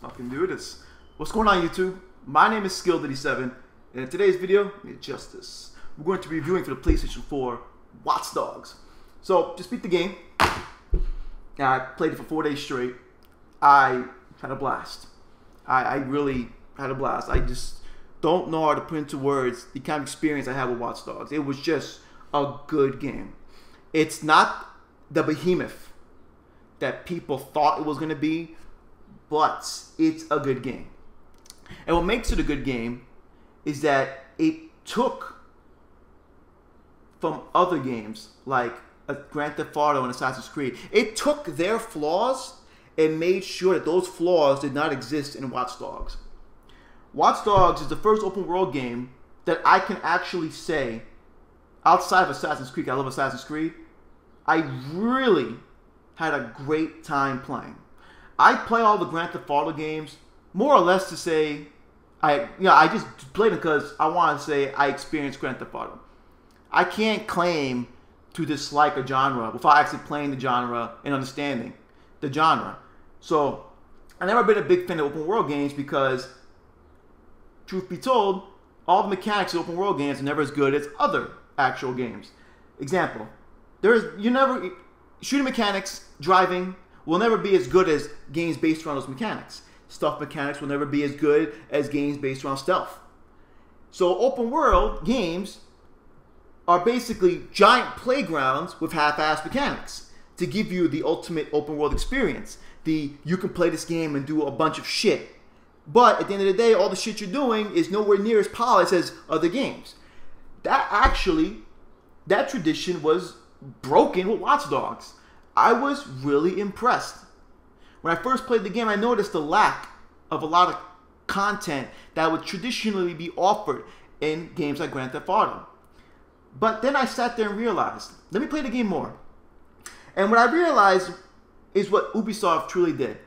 fucking do this. What's going on, YouTube? My name is Skill87, and in today's video, Justice. We're going to be reviewing for the PlayStation 4 Watch Dogs. So, just beat the game. I played it for 4 days straight. I had a blast. I really had a blast. I just don't know how to put into words the kind of experience I had with Watch Dogs. It was just a good game. It's not the behemoth that people thought it was going to be, but it's a good game. And what makes it a good game is that it took from other games like Grand Theft Auto and Assassin's Creed. It took their flaws and made sure that those flaws did not exist in Watch Dogs. Watch Dogs is the first open world game that I can actually say, outside of Assassin's Creed, I love Assassin's Creed, I really had a great time playing. I play all the Grand Theft Auto games more or less to say, I just played them because I want to say I experienced Grand Theft Auto. I can't claim to dislike a genre without actually playing the genre and understanding the genre. So, I've never been a big fan of open world games because, truth be told, all the mechanics of open world games are never as good as other actual games. Example, shooting mechanics, driving, will never be as good as games based around those mechanics. Stealth mechanics will never be as good as games based around stealth. So open world games are basically giant playgrounds with half-assed mechanics to give you the ultimate open world experience. You can play this game and do a bunch of shit, but at the end of the day, all the shit you're doing is nowhere near as polished as other games. That tradition was broken with Watch Dogs. I was really impressed. When I first played the game, I noticed the lack of a lot of content that would traditionally be offered in games like Grand Theft Auto. But then I sat there and realized, let me play the game more. And what I realized is what Ubisoft truly did.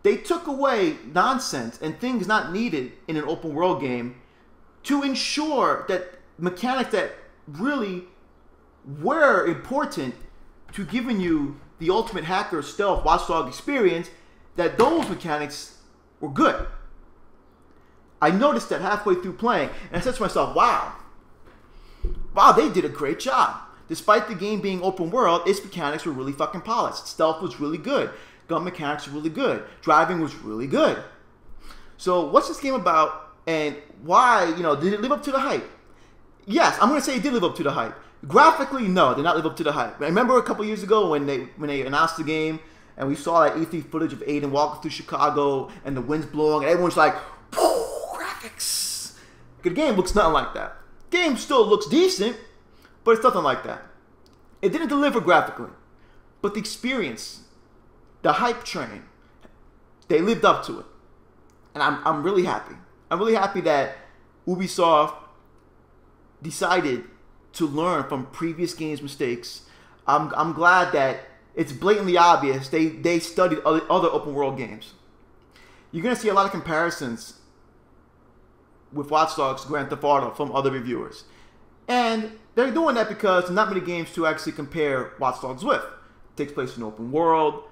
They took away nonsense and things not needed in an open world game to ensure that mechanics that really were important to giving you the ultimate hacker stealth watchdog experience, that those mechanics were good. I noticed that halfway through playing, and I said to myself, wow, they did a great job. Despite the game being open world, its mechanics were really fucking polished. Stealth was really good. Gun mechanics were really good. Driving was really good. So what's this game about, and why, did it live up to the hype? Yes, I'm going to say it did live up to the hype. Graphically, no, did not live up to the hype. I remember a couple years ago when they announced the game, and we saw that E3 footage of Aiden walking through Chicago, and the wind's blowing, and everyone's like, "Whoa, graphics!" The game looks nothing like that. Game still looks decent, but it's nothing like that. It didn't deliver graphically, but the experience, the hype train, they lived up to it, and I'm really happy. I'm really happy that Ubisoft decided to learn from previous games' mistakes. I'm glad that it's blatantly obvious they studied other open world games. You're going to see a lot of comparisons with Watch Dogs, Grand Theft Auto from other reviewers. And they're doing that because there's not many games to actually compare Watch Dogs with. It takes place in an open world.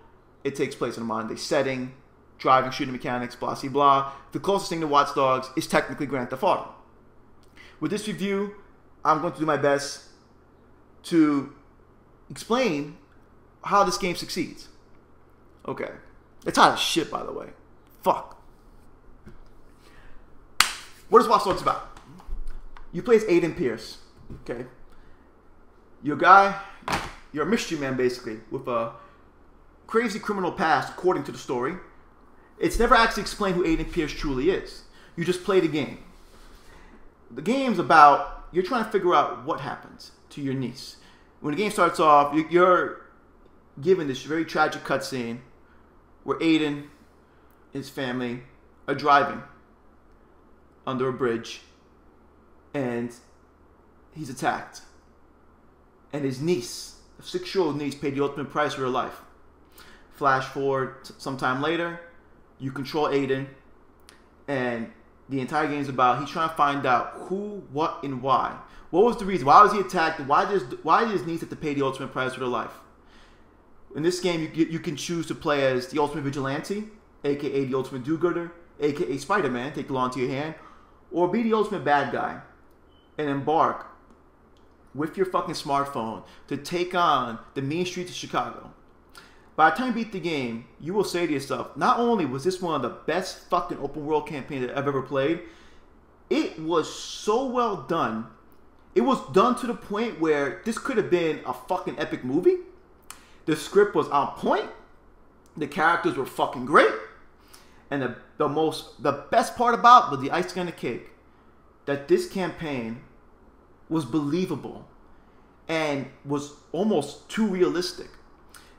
It takes place in a modern day setting. Driving, shooting mechanics, blah, blah, blah. The closest thing to Watch Dogs is technically Grand Theft Auto. With this review, I'm going to do my best to explain how this game succeeds. Okay. It's hot as shit, by the way. Fuck. What is Watch Dogs about? You play as Aiden Pierce. Okay. You're a guy, you're a mystery man, basically, with a crazy criminal past, according to the story. It's never actually explained who Aiden Pierce truly is. You just play the game. The game's about, you're trying to figure out what happens to your niece. When the game starts off, you're given this very tragic cutscene where Aiden and his family are driving under a bridge, and he's attacked. And his niece, a 6-year-old niece, paid the ultimate price for her life. Flash forward sometime later, you control Aiden, and the entire game is about, he's trying to find out who, what, and why. What was the reason? Why was he attacked? Why did his niece have to pay the ultimate price for their life? In this game, you can choose to play as the ultimate vigilante, aka the ultimate do-gooder, aka Spider-Man, take the law into your hand, or be the ultimate bad guy and embark with your fucking smartphone to take on the mean streets of Chicago. By the time you beat the game, you will say to yourself, not only was this one of the best fucking open world campaigns that I've ever played, it was so well done. It was done to the point where this could have been a fucking epic movie. The script was on point. The characters were fucking great. And the best part about was the icing on the cake, that this campaign was believable and was almost too realistic.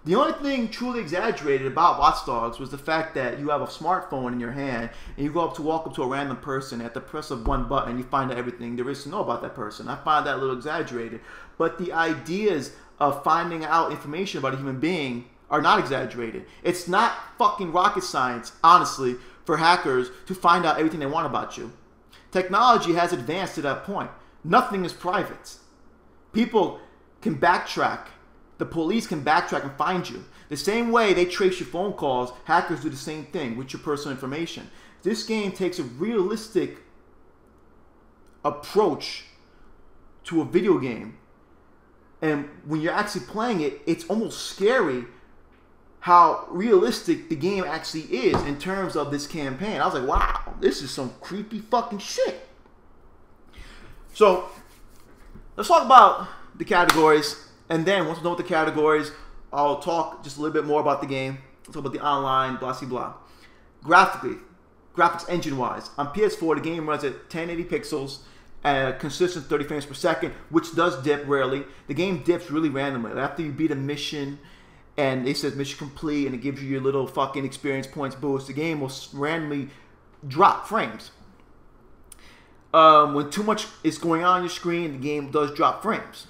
The only thing truly exaggerated about Watch Dogs was the fact that you have a smartphone in your hand and you walk up to a random person, at the press of one button you find out everything there is to know about that person. I find that a little exaggerated. But the ideas of finding out information about a human being are not exaggerated. It's not fucking rocket science, honestly, for hackers to find out everything they want about you. Technology has advanced to that point. Nothing is private. People can backtrack. The police can backtrack and find you. The same way they trace your phone calls, hackers do the same thing with your personal information. This game takes a realistic approach to a video game. And when you're actually playing it, it's almost scary how realistic the game actually is in terms of this campaign. I was like, wow, this is some creepy fucking shit. So, let's talk about the categories. And then, once we're done with the categories, I'll talk just a little bit more about the game. Let's talk about the online, blah, blah, blah. Graphics engine-wise, on PS4, the game runs at 1080 pixels at a consistent 30 frames per second, which does dip rarely. The game dips really randomly. After you beat a mission, and it says mission complete, and it gives you your little fucking experience points boost, the game will randomly drop frames. When too much is going on your screen, the game does drop frames.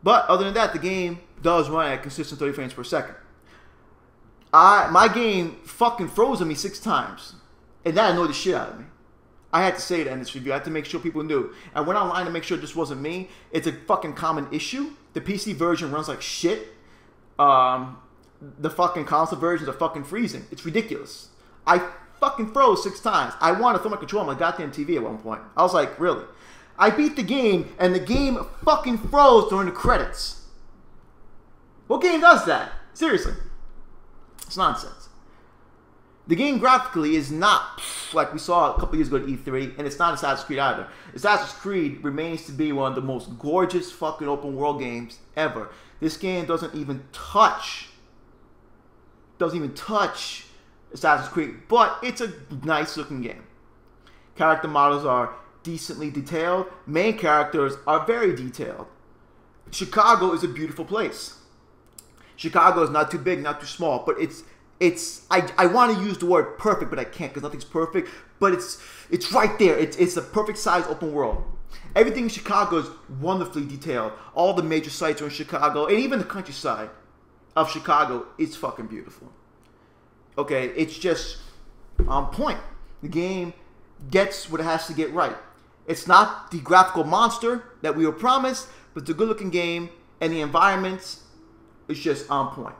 But other than that, the game does run at consistent 30 frames per second. My game fucking froze on me 6 times. And that annoyed the shit out of me. I had to say that in this review. I had to make sure people knew. I went online to make sure this wasn't me. It's a fucking common issue. The PC version runs like shit. The fucking console versions are fucking freezing. It's ridiculous. I fucking froze 6 times. I wanted to throw my controller on my goddamn TV at one point. I was like, really? I beat the game, and the game fucking froze during the credits. What game does that? Seriously. It's nonsense. The game graphically is not like we saw a couple years ago at E3, and it's not Assassin's Creed either. Assassin's Creed remains to be one of the most gorgeous fucking open world games ever. This game doesn't even touch Assassin's Creed, but it's a nice looking game. Character models are decently detailed. Main characters are very detailed. Chicago is a beautiful place. Chicago is not too big, not too small, but I want to use the word perfect, but I can't because nothing's perfect, but it's right there. It's a perfect size open world. Everything in Chicago is wonderfully detailed. All the major sites are in Chicago, and even the countryside of Chicago is fucking beautiful. Okay, it's just on point. The game gets what it has to get right. It's not the graphical monster that we were promised, but it's a good-looking game, and the environments is just on point.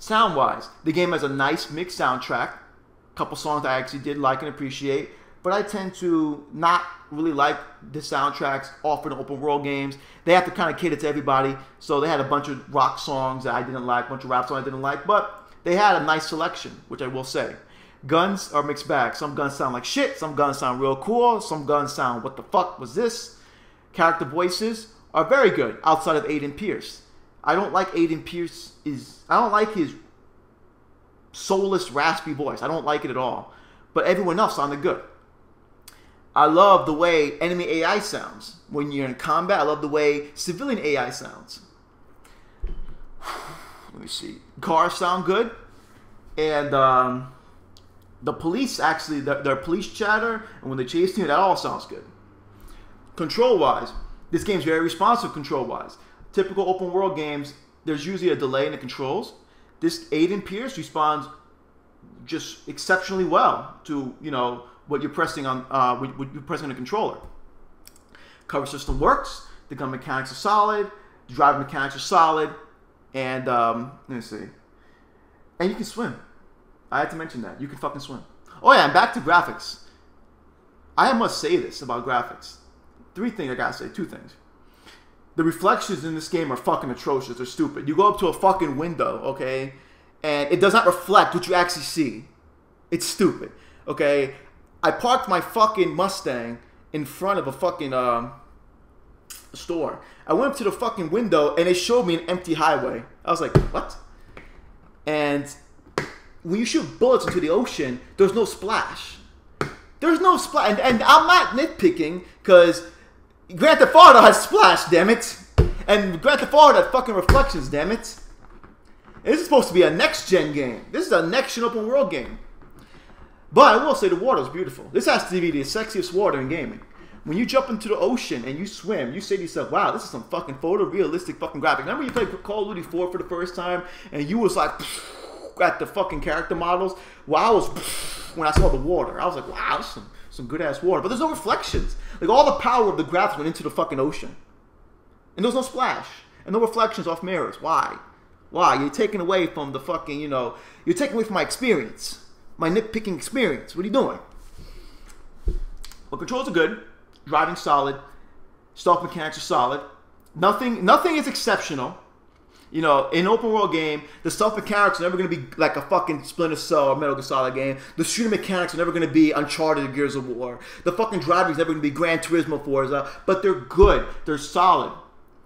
Sound-wise, the game has a nice mixed soundtrack. A couple songs I actually did like and appreciate, but I tend to not really like the soundtracks offered in open world games. They have to kind of cater to everybody, so they had a bunch of rock songs that I didn't like, a bunch of rap songs I didn't like, but they had a nice selection, which I will say. Guns are mixed bag. Some guns sound like shit, some guns sound real cool, some guns sound, what the fuck was this? Character voices are very good, outside of Aiden Pierce. I don't like Aiden Pierce I don't like his soulless, raspy voice. I don't like it at all. But everyone else sounded good. I love the way enemy AI sounds. When you're in combat, I love the way civilian AI sounds. Let me see. Cars sound good. And the police actually, their police chatter, and when they chase you, that all sounds good. Control-wise, this game's very responsive control-wise. Typical open world games, there's usually a delay in the controls. This Aiden Pierce responds just exceptionally well to, you know, what you're pressing on the controller. Cover system works. The gun mechanics are solid. The driving mechanics are solid. And let me see. And you can swim. I had to mention that. You can fucking swim. Oh yeah, and back to graphics. I must say this about graphics. 3 things I gotta say. 2 things. The reflections in this game are fucking atrocious. They're stupid. You go up to a fucking window, okay, and it does not reflect what you actually see. It's stupid, okay? I parked my fucking Mustang in front of a fucking store. I went up to the fucking window and it showed me an empty highway. I was like, what? And when you shoot bullets into the ocean, there's no splash. There's no splash. And I'm not nitpicking because Grand Theft Auto has splash, damn it. And Grand Theft Auto had fucking reflections, damn it. And this is supposed to be a next-gen game. This is a next-gen open world game. But I will say the water is beautiful. This has to be the sexiest water in gaming. When you jump into the ocean and you swim, you say to yourself, wow, this is some fucking photorealistic fucking graphic. Remember you played Call of Duty 4 for the first time and you was like, at the fucking character models? Well, I was, when I saw the water, I was like, wow, this is some good-ass water. But there's no reflections. Like, all the power of the graphics went into the fucking ocean. And there was no splash. And no reflections off mirrors. Why? Why? You're taking away from the fucking, you know, you're taking away from my experience. My nitpicking experience. What are you doing? Well, controls are good. Driving solid. Stealth mechanics are solid. Nothing is exceptional. You know, in an open world game, the stealth mechanics are never going to be like a fucking Splinter Cell or Metal Gear Solid game. The shooting mechanics are never going to be Uncharted or Gears of War. The fucking driving is never going to be Gran Turismo Forza. But they're good. They're solid.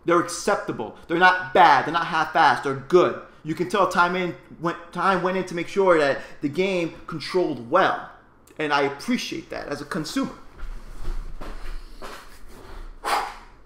They're acceptable. They're not bad. They're not half-assed. They're good. You can tell time went in to make sure that the game controlled well. And I appreciate that as a consumer.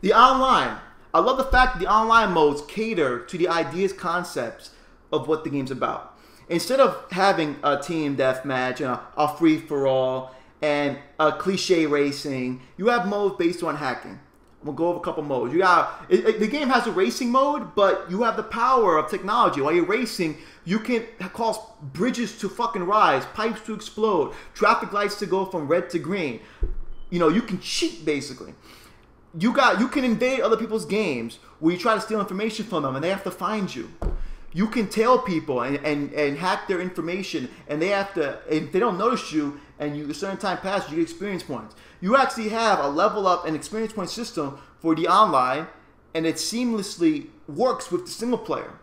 The online. I love the fact that the online modes cater to the ideas, concepts of what the game's about. Instead of having a team deathmatch and a free-for-all and a cliche racing, you have modes based on hacking. We'll go over a couple modes. You got the game has a racing mode, but you have the power of technology. While you're racing, you can cause bridges to fucking rise, pipes to explode, traffic lights to go from red to green. You know, you can cheat basically. You can invade other people's games where you try to steal information from them and they have to find you. You can tail people and hack their information and they have to, if they don't notice you and a certain time passes, you get experience points. You actually have a level up and experience point system for the online and it seamlessly works with the single player.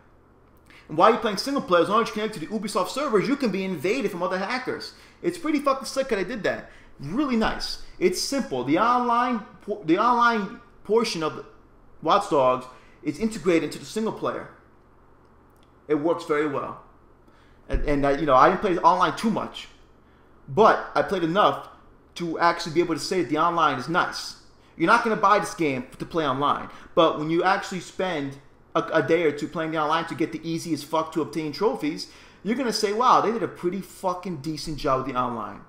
And while you're playing single player, as long as you connect to the Ubisoft servers, you can be invaded from other hackers. It's pretty fucking slick that I did that. Really nice. It's simple. The online portion of Watch Dogs is integrated into the single player. It works very well. And you know, I didn't play online too much, but I played enough to actually be able to say that the online is nice. You're not going to buy this game to play online, but when you actually spend a day or two playing the online to get the easy as fuck to obtain trophies, you're going to say, wow, they did a pretty fucking decent job with the online.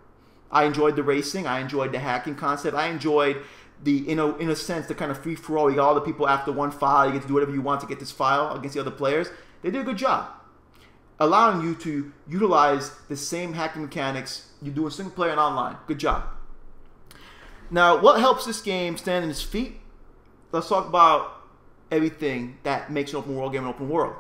I enjoyed the racing. I enjoyed the hacking concept. I enjoyed the, in a sense, the kind of free-for-all. You got all the people after one file. You get to do whatever you want to get this file against the other players. They did a good job, allowing you to utilize the same hacking mechanics you do in single player and online. Good job. Now, what helps this game stand on its feet? Let's talk about everything that makes an open world game an open world.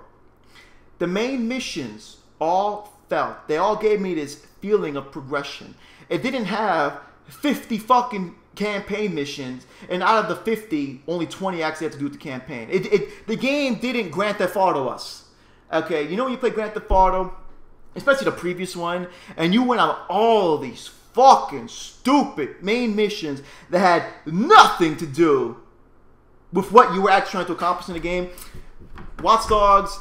The main missions they all gave me this feeling of progression. It didn't have 50 fucking campaign missions, and out of the 50, only 20 actually had to do with the campaign. The game didn't Grand Theft Auto us. Okay, you know when you play Grand Theft Auto, especially the previous one, and you went on all these fucking stupid main missions that had nothing to do with what you were actually trying to accomplish in the game. Watch Dogs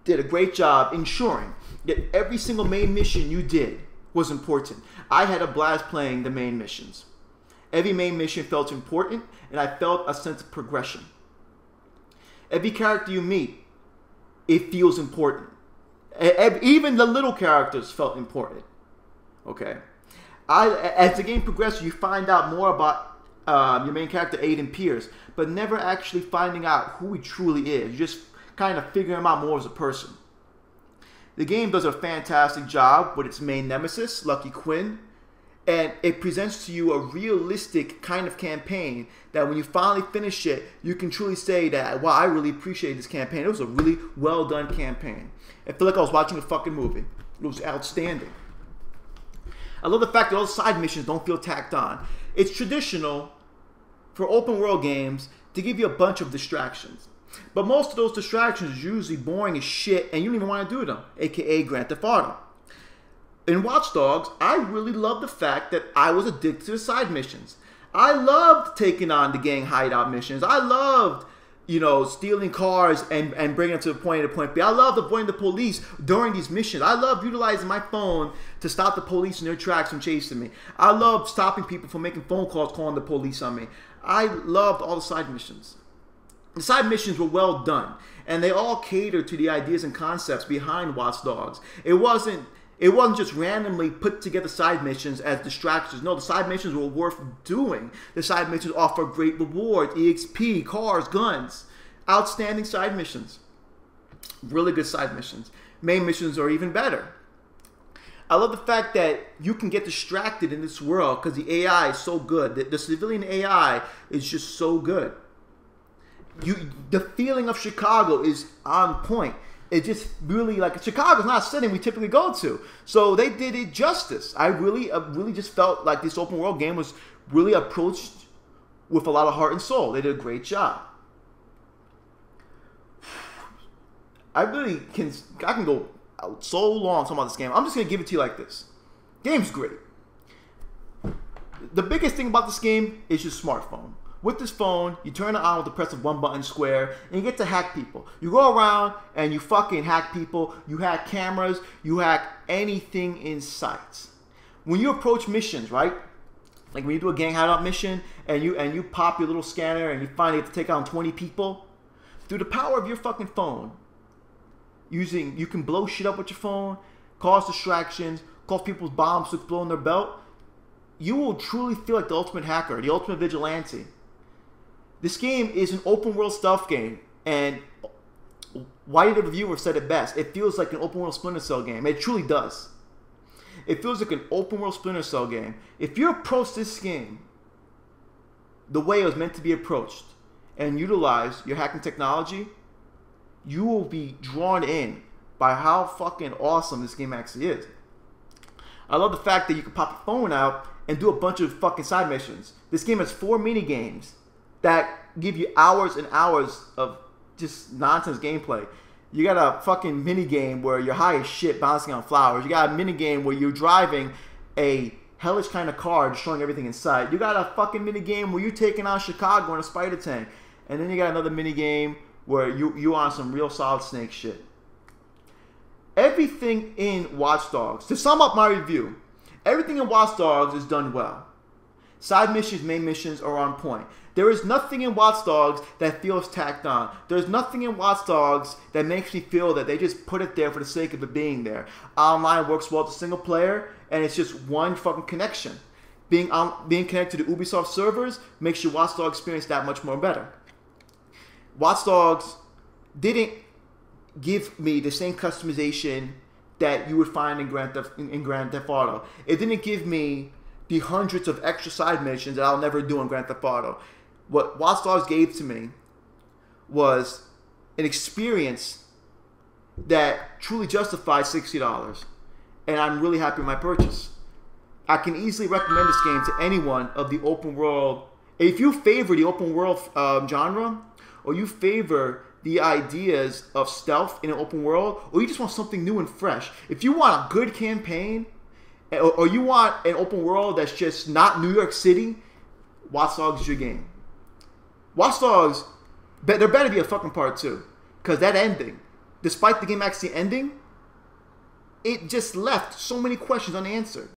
did a great job ensuring that every single main mission you did was important. I had a blast playing the main missions. Every main mission felt important, and I felt a sense of progression. Every character you meet, it feels important. Even the little characters felt important. Okay. As the game progresses, you find out more about your main character, Aiden Pierce, but never actually finding out who he truly is. You just kind of figure him out more as a person. The game does a fantastic job with its main nemesis, Lucky Quinn, and it presents to you a realistic kind of campaign that when you finally finish it, you can truly say that, wow, I really appreciate this campaign. It was a really well done campaign. I feel like I was watching a fucking movie. It was outstanding. I love the fact that all the side missions don't feel tacked on. It's traditional for open world games to give you a bunch of distractions. But most of those distractions are usually boring as shit and you don't even want to do them, aka Grand Theft Auto. In Watch Dogs, I really loved the fact that I was addicted to the side missions. I loved taking on the gang hideout missions. I loved, you know, stealing cars and bringing them to the point A to point B. I loved avoiding the police during these missions. I loved utilizing my phone to stop the police in their tracks from chasing me. I loved stopping people from making phone calls calling the police on me. I loved all the side missions. The side missions were well done, and they all catered to the ideas and concepts behind Watch Dogs. It wasn't just randomly put together side missions as distractions. No, the side missions were worth doing. The side missions offer great rewards, EXP, cars, guns. Outstanding side missions. Really good side missions. Main missions are even better. I love the fact that you can get distracted in this world because the AI is so good. The civilian AI is just so good. The feeling of Chicago is on point. It just really, like, Chicago's not a setting we typically go to. So they did it justice. I really just felt like this open world game was really approached with a lot of heart and soul. They did a great job. I can go so long talking about this game. I'm just going to give it to you like this. Game's great. The biggest thing about this game is your smartphone. With this phone, you turn it on with the press of one button square, and you get to hack people. You go around and you fucking hack people. You hack cameras. You hack anything in sight. When you approach missions, right? Like when you do a gang hideout mission and you pop your little scanner and you finally get to take on 20 people, through the power of your fucking phone, you can blow shit up with your phone, cause distractions, cause people's bombs to explode in their belt. You will truly feel like the ultimate hacker, the ultimate vigilante. This game is an open world stealth game, and Whitey the Reviewer said it best. It feels like an open world Splinter Cell game. It truly does. It feels like an open world Splinter Cell game. If you approach this game the way it was meant to be approached and utilize your hacking technology, you will be drawn in by how fucking awesome this game actually is. I love the fact that you can pop your phone out and do a bunch of fucking side missions. This game has 4 mini games that give you hours and hours of just nonsense gameplay. You got a fucking mini game where you're high as shit bouncing on flowers. You got a mini game where you're driving a hellish kind of car, destroying everything in sight. You got a fucking mini game where you're taking on Chicago in a spider tank. And then you got another mini game where you're on some real Solid Snake shit. Everything in Watch Dogs, to sum up my review, everything in Watch Dogs is done well. Side missions, main missions are on point. There is nothing in Watch Dogs that feels tacked on. There's nothing in Watch Dogs that makes me feel that they just put it there for the sake of it being there. Online works well to single player, and it's just one fucking connection. Being connected to the Ubisoft servers makes your Watch Dogs experience that much more better. Watch Dogs didn't give me the same customization that you would find in Grand Theft Auto. It didn't give me the hundreds of extra side missions that I'll never do in Grand Theft Auto. What Watch Dogs gave to me was an experience that truly justified $60. And I'm really happy with my purchase. I can easily recommend this game to anyone of the open world. If you favor the open world genre, or you favor the ideas of stealth in an open world, or you just want something new and fresh. If you want a good campaign, or you want an open world that's just not New York City, Watch Dogs is your game. Watch Dogs, there better be a fucking part 2. Because that ending, despite the game actually ending, it just left so many questions unanswered.